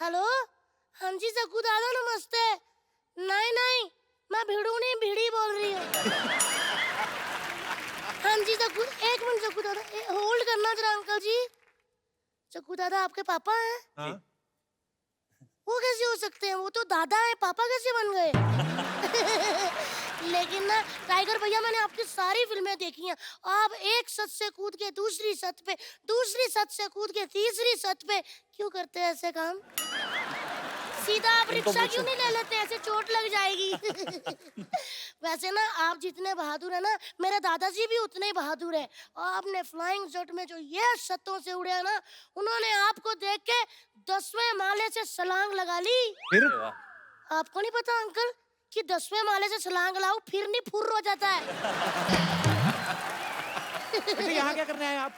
Hello, हाँ जी सकू दादा नमस्ते। नहीं नहीं, मैं भिड़ू नहीं भिड़ी बोल रही हूँ। हाँ जी सकू, एक मिनट सकू दादा, होल्ड करना जरा अंकल जी। सकू दादा आपके पापा हैं? हाँ। वो कैसे हो सकते हैं, वो तो दादा है, पापा कैसे बन गए? लेकिन ना टाइगर भैया, मैंने आपकी सारी फिल्में देखी हैं। आप एक छत से कूद के दूसरी छत पे, दूसरी छत से कूद के तीसरी छत पे क्यों करते हैं ऐसे काम? सीधा आप रिक्शा क्यों नहीं ले लेते, ऐसे चोट लग जाएगी। वैसे ना आप जितने बहादुर है ना, मेरे दादाजी भी उतने ही बहादुर है। आपने फ्लाइंग जेट में जो ये छतों से उड़े हैं ना, उन्होंने आपको देख के 10वें माले से छलांग लगा ली। फिर आपको नहीं पता अंकल कि 10वें माले से छलांग लगाओ फिर नहीं फुर्र हो जाता है। बेटा यहाँ क्या करने आए आप?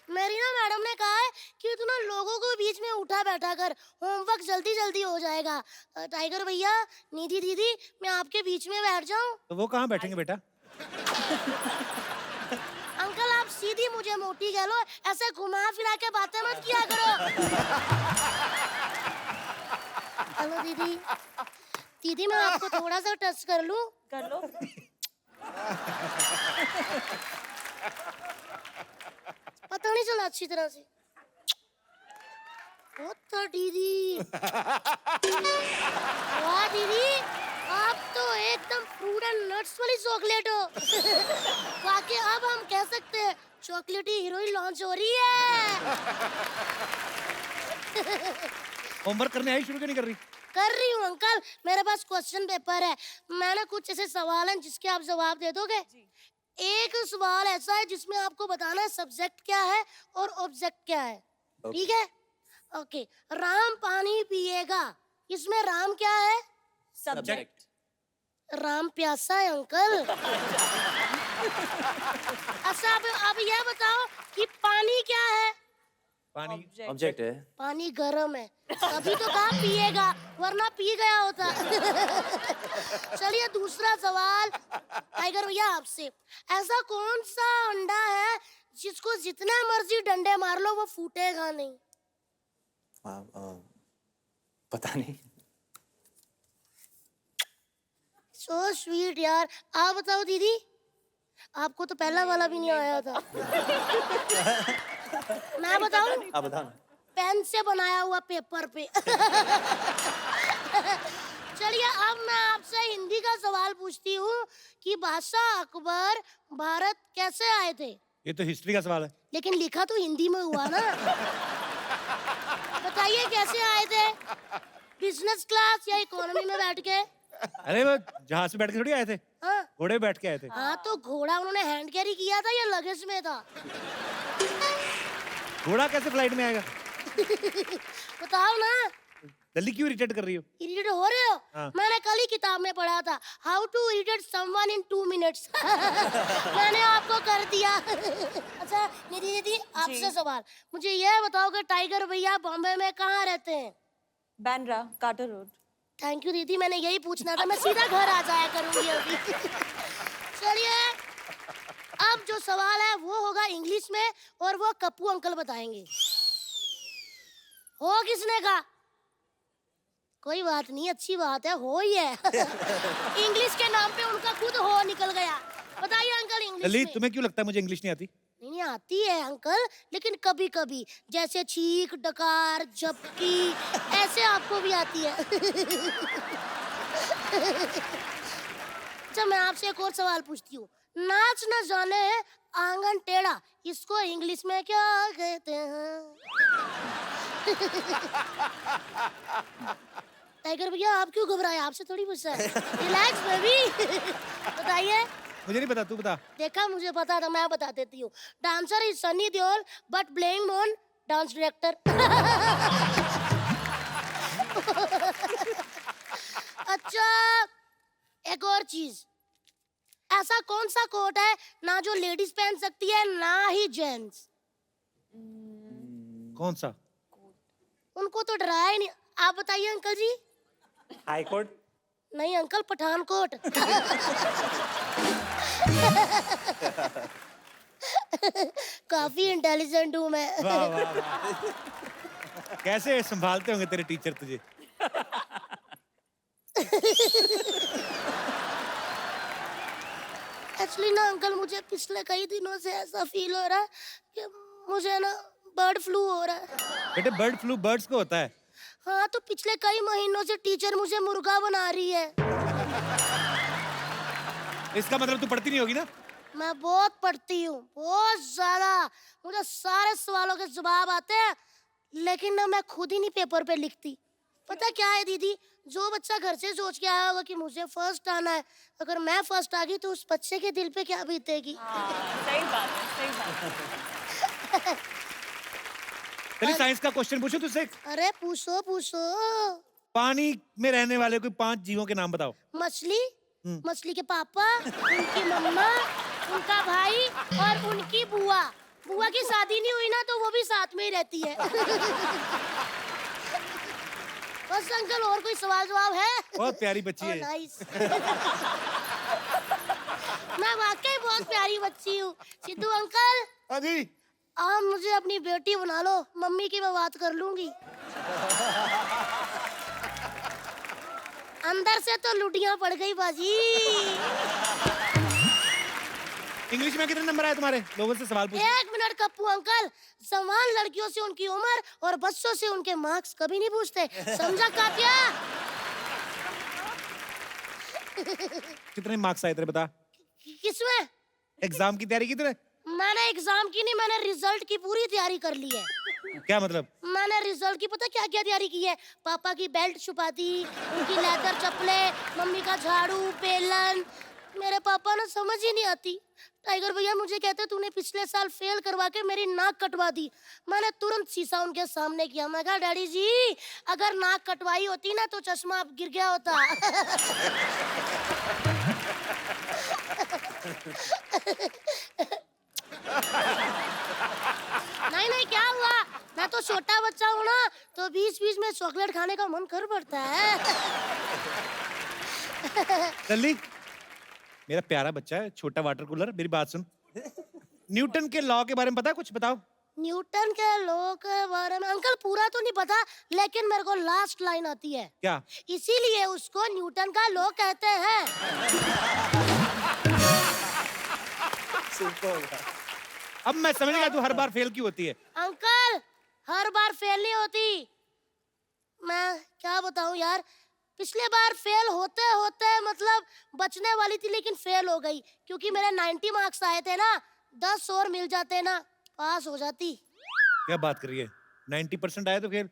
मेरी ना मैडम ने कहा है कि तू ना लोगों को बीच में उठा बैठा कर, होमवर्क जल्दी जल्दी हो जाएगा। टाइगर भैया, निधि दीदी, मैं आपके बीच में बैठ जाऊं? तो वो कहाँ बैठेंगे बेटा? अंकल आप सीधी मुझे मोटी कह लो, ऐसे घुमा फिरा के बातें मत किया करो। हेलो दीदी, दीदी मैं आपको थोड़ा सा टच कर लूं? कर लो। पता नहीं चला अच्छी तरह से। बहुत था दीदी। वाह दीदी, आप तो एकदम फ्रूट एंड नट्स वाली चॉकलेट हो। वाकई अब हम कह सकते हैं चॉकलेटी हीरोइन लॉन्च हो रही है। होमवर्क करने आई, शुरू क्यों नहीं कर रही? कर रही हूँ अंकल, मेरे पास क्वेश्चन पेपर है। मैंने कुछ ऐसे सवाल हैं जिसके आप जवाब दे दोगे? एक सवाल ऐसा है जिसमें आपको बताना है सब्जेक्ट क्या है और ऑब्जेक्ट क्या है। ठीक है? ओके। राम पानी पिएगा, इसमें राम क्या है? सब्जेक्ट। राम प्यासा है अंकल। अच्छा अब यह बताओ कि पानी क्या है? पानी ऑब्जेक्ट है। पानी गर्म है, तभी तो कहा पिएगा, वरना पी गया होता। चलिए दूसरा सवाल टाइगर भैया आपसे, ऐसा कौन सा अंडा है जिसको जितना मर्जी डंडे मार लो वो फूटेगा नहीं? पता नहीं। सो स्वीट यार। आप बताओ दीदी, आपको तो पहला वाला भी नहीं आया था। मैं बताऊं? आप बताओ ना। पेन से बनाया हुआ पेपर पे। चलिए अब मैं आपसे हिंदी का सवाल पूछती हूँ कि बादशाह अकबर भारत कैसे आए थे? ये तो हिस्ट्री का सवाल है। लेकिन लिखा तो हिंदी में हुआ ना। बताइए कैसे आए थे? बिजनेस क्लास या इकोनॉमी में बैठ के? अरे वो जहाज पे बैठ के थोड़ी आए थे, हाँ घोड़े पे बैठ के आए थे। हाँ, तो घोड़ा उन्होंने हैंड कैरी किया था या लगेज में था? घोड़ा कैसे फ्लाइट में आएगा? बताओ ना। जल्दी क्यों इरिटेट कर रही हो? इरिटेट हो रहे हो? हाँ। मैंने कल ही किताब में पढ़ा था, how to irritate someone in 2 minutes. मैंने आपको कर दिया। अच्छा निधि दीदी, आपसे सवाल, मुझे यह बताओ कि टाइगर भैया बॉम्बे में कहाँ रहते हैं? बैंड्रा, कार्टर रोड। थैंक यू दीदी, मैंने यही पूछना था, मैं सीधा घर आ जाया करूंगी अभी। चलिए अब जो सवाल है वो होगा इंग्लिश में और वो कप्पू अंकल बताएंगे। हो किसने कहा? कोई बात नहीं, अच्छी बात है, हो ही है। इंग्लिश के नाम पे उनका खुद हो निकल गया। बताइए अंकल इंग्लिश जल्दी, में। तुम्हें क्यों लगता है मुझे इंग्लिश नहीं आती? नहीं आती है अंकल, लेकिन कभी कभी, जैसे छींक, डकार, झपकी, ऐसे आपको भी आती है। अच्छा मैं आपसे एक और सवाल पूछती हूँ, नाच न जाने आंगन टेढ़ा, इसको इंग्लिश में क्या कहते हैं? टाइगर भैया आप क्यों घबराए, आपसे थोड़ी पूछा है। Relax baby. बताइए। मुझे नहीं पता, तू बता। देखा मुझे पता था, मैं बता देती हूँ। Dancer is Sunny Deol but playing on dance director. अच्छा एक और चीज, ऐसा कौन सा कोट है ना जो लेडीज पहन सकती है ना ही जेंट्स? कौन सा? उनको तो डराया ही नहीं। आप बताइए अंकल जी। High court. नहीं अंकल, पठानकोट। काफी इंटेलिजेंट हूँ मैं। वाह वाह वाह। कैसे संभालते होंगे तेरे टीचर तुझे? एक्चुअली ना अंकल, मुझे पिछले कई दिनों से ऐसा फील हो रहा है कि मुझे ना बर्ड फ्लू हो रहा है। बेटे बर्ड फ्लू बर्ड्स को होता है। हाँ, तो पिछले कई महीनों से टीचर मुझे मुर्गा बना रही है। इसका मतलब तू पढ़ती नहीं होगी ना? मैं बहुत पढ़ती हूँ, बहुत ज्यादा। मुझे सारे सवालों के जवाब आते हैं, लेकिन ना मैं खुद ही नहीं पेपर पे लिखती। पता क्या है दीदी, जो बच्चा घर से सोच के आया होगा कि मुझे फर्स्ट आना है, अगर मैं फर्स्ट आ गई तो उस बच्चे के दिल पे क्या बीतेगी। सही बात है, सही बात है। चलिए साइंस का क्वेश्चन पूछो तुझसे। अरे पूछो पूछो। पानी में रहने वाले कोई 5 जीवों के नाम बताओ। मछली, मछली के पापा, उनकी मम्मा, उनका भाई और उनकी बुआ। बुआ की शादी नहीं हुई ना, तो वो भी साथ में ही रहती है। बस अंकल, और कोई सवाल जवाब है? बहुत प्यारी बच्ची है। नाइस। मैं वाकई बहुत प्यारी बच्ची हूँ। सिद्धू अंकल, हाँ जी। आप मुझे अपनी बेटी बना लो, मम्मी की मैं बात कर लूंगी। अंदर से तो लुटियां पड़ गई बाजी। इंग्लिश में कितने नंबर आए तुम्हारे? लोगों से सवाल पूछ। 1 मिनट कप्पू अंकल, समान लड़कियों से उनकी उम्र और बच्चों से उनके मार्क्स कभी नहीं पूछते, समझा कातिया? कितने मार्क्स आए तेरे बता? किसमें? एग्जाम की तैयारी की तूने? मैंने एग्जाम की नहीं, मैंने रिजल्ट की पूरी तैयारी कर ली है। क्या मतलब? मैंने रिजल्ट की पता क्या क्या तैयारी की है? पापा की बेल्ट छुपा दी, उनकी लेदर चप्पलें, मम्मी का झाड़ू, बेलन। मेरे पापा ना समझ ही नहीं आती। टाइगर भैया मुझे कहते तूने पिछले साल फेल करवा के मेरी नाक कटवा दी। मैंने तुरंत शीशा उनके सामने किया। मैं कहा डैडी जी, अगर नाक कटवाई होती ना तो चश्मा अब गिर गया होता। नहीं नहीं, क्या हुआ? मैं तो छोटा बच्चा हूँ ना, तो बीच बीच में चॉकलेट खाने का मन कर पड़ता है। लल्ली, मेरा प्यारा बच्चा है, छोटा वाटर कूलर, मेरी बात सुन। न्यूटन के लॉ के बारे में पता है कुछ? बताओ। न्यूटन के लॉ के बारे में अंकल पूरा तो नहीं पता, लेकिन मेरे को लास्ट लाइन आती है। क्या? इसीलिए उसको न्यूटन का लॉ कहते हैं। अब मैं समझ गया तू हर बार फेल क्यों होती है। अंकल, हर बार फेल नहीं होती। मैं क्या बताऊं यार, पिछले बार फेल होते होते मतलब बचने वाली थी, लेकिन फेल हो गई क्योंकि मेरे 90 मार्क्स आए थे ना। 10 और मिल जाते ना, पास हो जाती। क्या बात कर रही है? 90% आए तो फिर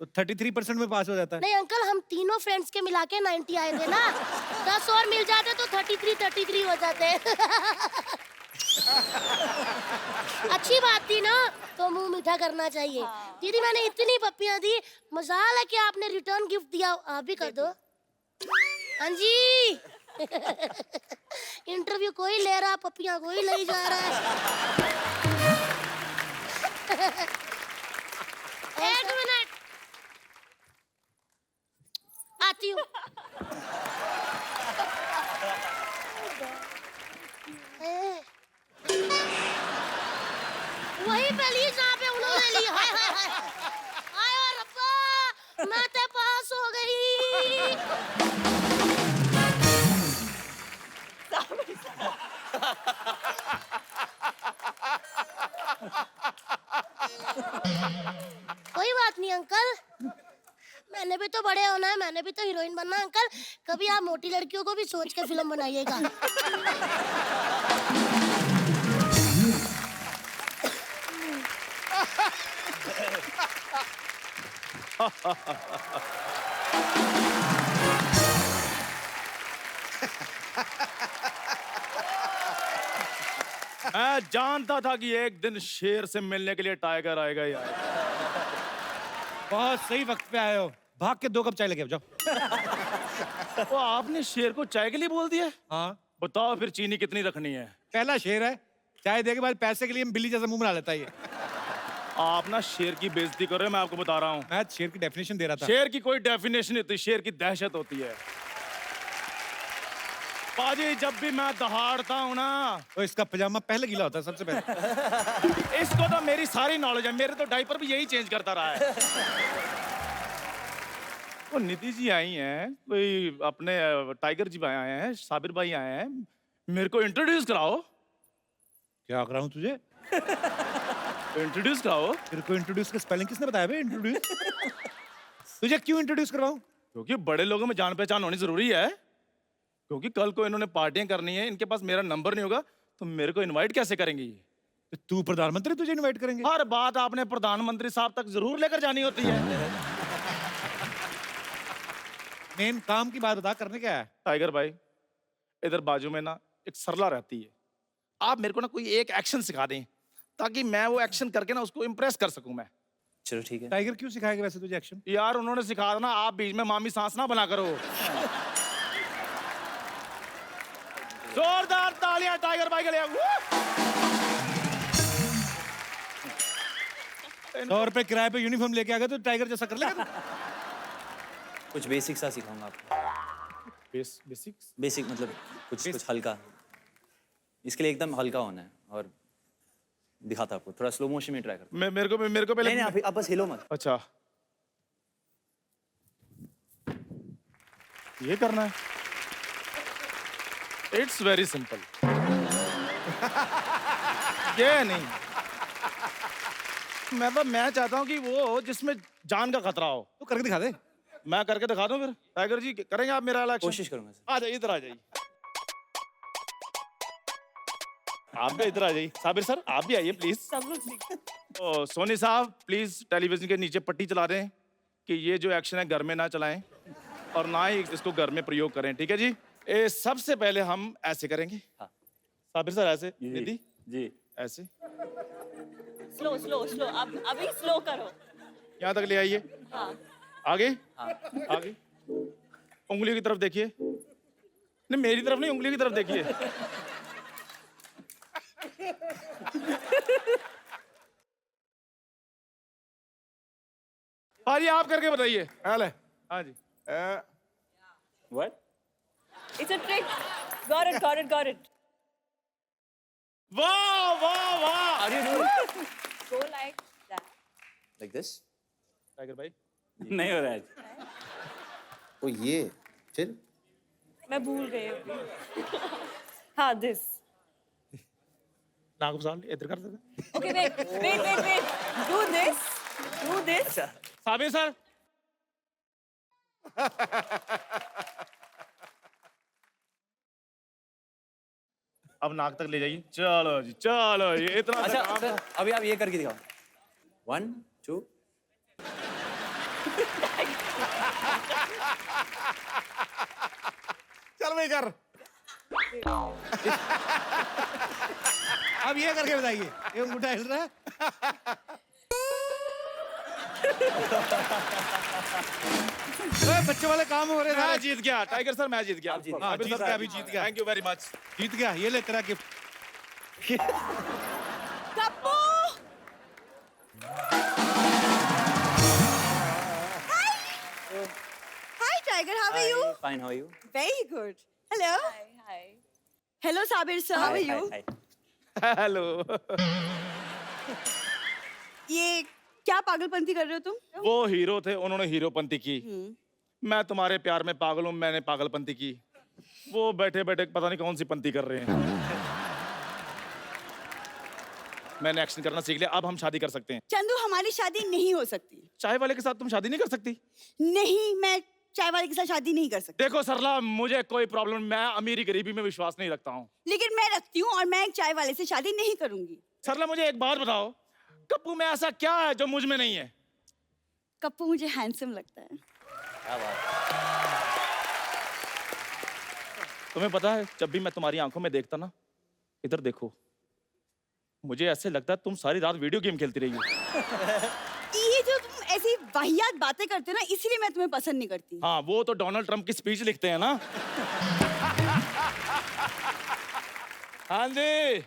तो 33% में पास हो जाता है। नहीं अंकल, हम तीनों फ्रेंड्स के मिला के 90 आए थे ना। 10 और मिल जाते तो 33 हो जाते। अच्छी बात थी ना, तो मुंह मीठा करना चाहिए। दीदी मैंने इतनी पप्पियां दी, मजाल है कि आपने रिटर्न गिफ्ट दिया। आप भी कर दो। हाँ जी। इंटरव्यू कोई ले रहा, पप्पियां कोई ले जा रहा है। एक मिनट, आती हूँ। वही पहली जहाँ पे उन्होंने ली। हाय हाय हाय हाय और रब्बा, मैं तो पास हो गई। कोई बात नहीं अंकल, मैंने भी तो बड़े होना है, मैंने भी तो हीरोइन बनना है। अंकल, कभी आप मोटी लड़कियों को भी सोच के फिल्म बनाइएगा। मैं जानता था कि एक दिन शेर से मिलने के लिए टाइगर आएगा ही आएगा। बहुत सही वक्त पे आए हो। भाग के 2 कप चाय लेके आओ, जाओ। तो आपने शेर को चाय के लिए बोल दिया? हाँ, बताओ फिर चीनी कितनी रखनी है? पहला शेर है, चाय दे के बाद पैसे के लिए बिल्ली जैसा मुंह बना लेता है ये। आप ना शेर की बेइज्जती कर रहे हो, मैं आपको बता रहा हूँ। मैं शेर की डेफिनेशन दे रहा था। शेर की कोई डेफिनेशन नहीं होती, शेर की दहशत होती है। पाजी जब भी मैं दहाड़ता हूँ ना, तो इसका पजामा पहले गीला होता है सबसे पहले। इसको तो मेरी सारी नॉलेज है, मेरे तो डायपर भी यही चेंज करता रहा है। वो निधि जी आई हैं, कोई अपने टाइगर जी आए हैं, साबिर भाई आए हैं, मेरे को इंट्रोड्यूस कराओ। क्या कराऊं तुझे? इंट्रोड्यूस कराओ। तेरे को इंट्रोड्यूस का स्पेलिंग किसने बताया बे? इंट्रोड्यूस तुझे क्यों इंट्रोड्यूस करवाऊं? क्योंकि बड़े लोगों में जान पहचान होनी जरूरी है। क्योंकि कल को इन्होंने पार्टियां करनी है, इनके पास मेरा नंबर नहीं होगा, तो मेरे को इनवाइट कैसे करेंगे ये? तो तू प्रधानमंत्री, तुझे इनवाइट करेंगे? हर बात आपने प्रधानमंत्री साहब तक जरूर लेकर जानी होती है। मेन काम की बात बता, करने क्या है? टाइगर भाई, इधर बाजू में ना एक सरला रहती है, आप मेरे को ना कोई एक एक्शन सिखा दें ताकि मैं वो एक्शन करके ना उसको इम्प्रेस कर सकूं मैं। चलो ठीक है। टाइगर क्यों सिखाएगा वैसे तुझे एक्शन? यार उन्होंने सिखा देना, आप बीच में मामी सांस ना बना करो। जोरदार तालियां टाइगर भाई के लिए। 100 रुपए किराए पे यूनिफॉर्म लेके आ गए तो टाइगर जैसा कर लेगा तू? कुछ बेसिक सा सिखाऊंगा आपको। बेसिक्स बेसिक मतलब कुछ हल्का। इसके लिए एकदम हल्का होना है और दिखाता आपको। थोड़ा स्लो मोशन में ट्राई करता। मेरे को पहले नहीं, आप बस हिलो मत। अच्छा ये करना है, इट्स वेरी सिंपल। ये नहीं, मैं चाहता हूँ कि वो जिसमें जान का खतरा हो। तो करके दिखा दे। मैं करके दिखा दूं फिर? टाइगर जी करेंगे आप मेरा इलेक्शन? कोशिश करूंगा सर। आ जाइए, इधर आ जाइए। आप भी इधर आ जाइए। साबिर सर आप भी आइए प्लीज। सब लोग सीख- ओ, सोनी साहब प्लीज टेलीविजन के नीचे पट्टी चला दें कि ये जो एक्शन है घर में ना चलाएं और ना ही इसको घर में प्रयोग करें, ठीक है जी? सबसे पहले हम ऐसे करेंगे। हाँ। साबिर सर ऐसे, निधि जी। ऐसे, स्लो स्लो स्लो, अब अभी स्लो करो। यहाँ तक ले आइए। हाँ आगे हाँ। आगे, उंगलियों की तरफ देखिए। नहीं मेरी तरफ नहीं, उंगलियों की तरफ देखिए। हाँ जी आप करके बताइए। हाँ जी। What? it's a trick. got it वाह वाह वाह। Are you doing go like that. like this? Tiger भाई नहीं हो रहा है। ओ ये फिर मैं भूल गई अभी। हाँ this. नाक साल इधर कर सकते। Okay wait do this Sabir sir अब नाक तक ले जाइए। चलो जी चलो, ये इतना अच्छा सा काम सर, अभी आप ये करके दिखाओ। 1 2 चल भाई कर। अब ये करके बताइए, ये अंगूठा हिल रहा है। ओए, बच्चे वाले काम हो रहे मैं हैं। जीत गया टाइगर सर, मैं जीत गया। आप जीत गए। हाँ, जीत गया, अभी जीत गया। Thank you very much. जीत गया, ये ले तेरा gift. Kappu Hi, Tiger. How are you? Fine, how are you? Very good. Hello. hi Hello, Sabir sir. How are you? Hi. Hello. ये क्या पागलपंती कर रहे हो तुम? वो हीरो थे, उन्होंने हीरोपंती की। मैं तुम्हारे प्यार में पागल हूँ, मैंने पागलपंती की। वो बैठे बैठे पता नहीं कौन सी पंती कर रहे हैं। मैंने एक्शन करना सीख लिया, अब हम शादी कर सकते हैं। चंदू, हमारी शादी नहीं हो सकती। चाय वाले के साथ तुम शादी नहीं कर सकती? नहीं, मैं चाय वाले के साथ शादी नहीं कर सकती। देखो सरला, मुझे कोई प्रॉब्लम, मैं अमीरी गरीबी में विश्वास नहीं रखता हूँ। लेकिन मैं रखती हूँ और मैं एक चाय वाले से शादी नहीं करूंगी। सरला मुझे एक बात बताओ, कप्पू में ऐसा क्या है जो मुझ में नहीं है? कप्पू मुझे हैंडसम लगता है। क्या बात। तुम्हें पता है, जब भी मैं तुम्हारी आंखों में देखता ना, इधर देखो, मुझे ऐसे लगता है तुम सारी रात वीडियो गेम खेलती रही हो। ये जो तुम ऐसी वाहियात बातें करते हो ना, इसलिए मैं तुम्हें पसंद नहीं करती। हाँ, वो तो डोनाल्ड ट्रंप की स्पीच लिखते हैं ना। हाँ जी।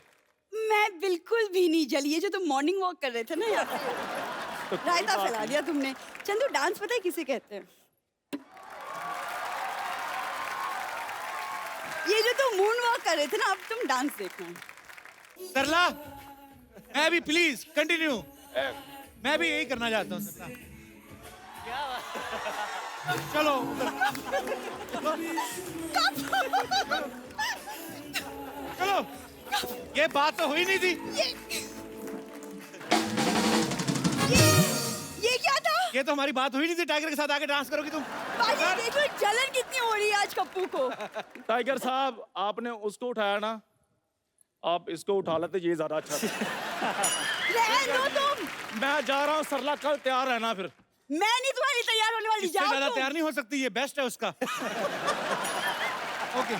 मैं बिल्कुल भी नहीं जली। ये जो तुम मॉर्निंग वॉक कर रहे थे ना यहाँ पे, रायता फैला दिया तुमने। चंदू, डांस पता है किसे कहते हैं? ये जो तुम मून वॉक कर रहे थे ना, अब तुम डांस देखना। सरला, मैं भी प्लीज कंटिन्यू। मैं भी यही करना चाहता हूँ सरला। चलो चलो, ये बात तो हुई नहीं थी। ये क्या था? ये तो हमारी बात हुई नहीं थी। टाइगर के साथ आके डांस करोगी तुम? भाई देखो जलन कितनी हो रही है आज कप्पू को। टाइगर साहब, आपने उसको उठाया ना, आप इसको उठा लेते, ये ज्यादा अच्छा था। रहने दो तुम। मैं जा रहा हूँ सरला, कल तैयार रहना फिर। मैं नहीं तुम्हारी तैयार होने वाली, इससे जाओ ज्यादा तुम। तैयार नहीं हो सकती, ये बेस्ट है उसका। ओके